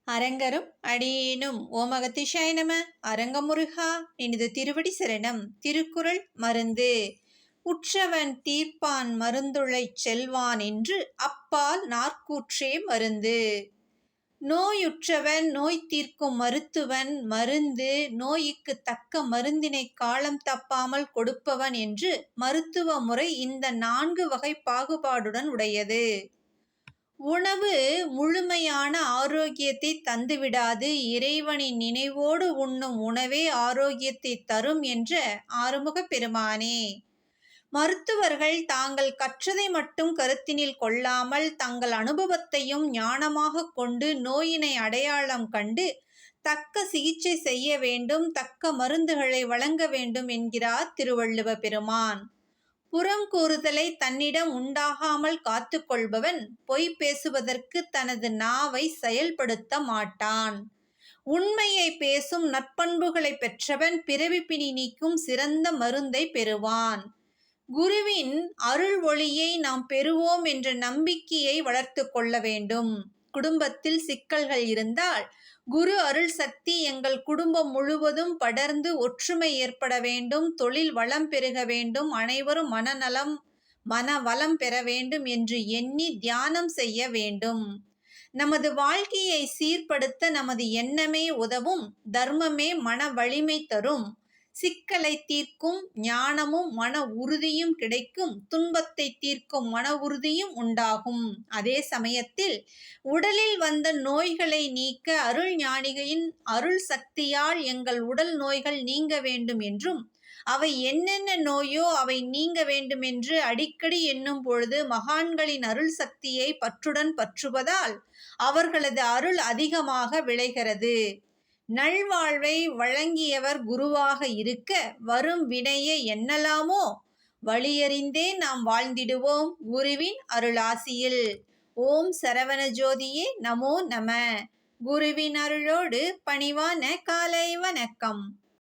அரங்கரும் அடியேனும் ஓமகத்திஷாய நம. அரங்கமுருகா நினது திருவடி சரணம். திருக்குறள் மருந்து. உற்றவன் தீர்ப்பான் மருந்துளைச் செல்வான் என்று அப்பால் நாற்கூற்றே மருந்து. நோயுற்றவன் நோய் தீர்க்கும் மருத்துவன் மருந்து நோய்க்கு தக்க மருந்தினை காலம் தப்பாமல் கொடுப்பவன் என்று மருத்துவ முறை இந்த 4 வகை பாகுபாடுடன் உடையது. உணவு முழுமையான ஆரோக்கியத்தை தந்துவிடாது. இறைவனின் நினைவோடு உண்ணும் உணவே ஆரோக்கியத்தை தரும் என்ற ஆறுமுகப் பெருமானே. மருத்துவர்கள் தாங்கள் கற்றதை மட்டும் கருத்தினில் கொள்ளாமல் தங்கள் அனுபவத்தையும் ஞானமாக கொண்டு நோயினை அடையாளம் கண்டு தக்க சிகிச்சை செய்ய வேண்டும், தக்க மருந்துகளை வழங்க வேண்டும் என்கிறார் திருவள்ளுவ பெருமான். புறம் கூறுதலை தன்னிடம் உண்டாகாமல் காத்து கொள்பவன் பொய் பேசுவதற்கு தனது நாவை செயல்படுத்த மாட்டான். உண்மையை பேசும் நற்பண்புகளை பெற்றவன் பிறவி பிணி நீக்கும் சிறந்த மருந்தை பெறுவான். குருவின் அருள் ஒளியை நாம் பெறுவோம் என்ற நம்பிக்கையை வளர்த்து கொள்ள வேண்டும். குடும்பத்தில் சிக்கல்கள் இருந்தால் குரு அருள் சக்தி எங்கள் குடும்பம் முழுவதும் படர்ந்து ஒற்றுமை ஏற்பட வேண்டும், தொழில் வளம் பெருக வேண்டும், அனைவரும் மன வளம் பெற வேண்டும் என்று எண்ணி தியானம் செய்ய வேண்டும். நமது வாழ்க்கையை சீர்படுத்த நமது எண்ணமே உதவும். தர்மமே மன வலிமை தரும். சிக்கலை தீர்க்கும் ஞானமும் மன உறுதியும் கிடைக்கும். துன்பத்தை தீர்க்கும் மன உறுதியும் உண்டாகும். அதே சமயத்தில் உடலில் வந்த நோய்களை நீக்க அருள் ஞானிகளின் அருள் சக்தியால் எங்கள் உடல் நோய்கள் நீங்க வேண்டும் என்றும் அவை என்னென்ன நோயோ அவை நீங்க வேண்டுமென்று அடிக்கடி எண்ணும் பொழுது மகான்களின் அருள் சக்தியை பற்றுடன் பற்றுவதால் அவர்களது அருள் அதிகமாக விளைகிறது. நல்வாழ்வை வழங்கியவர் குருவாக இருக்க வரும் வினையை எண்ணலாமோ? வழியறிந்தே நாம் வாழ்ந்திடுவோம் குருவின் அருளாசியில். ஓம் சரவண ஜோதியே நமோ நம. குருவின் அருளோடு பணிவான காலை வணக்கம்.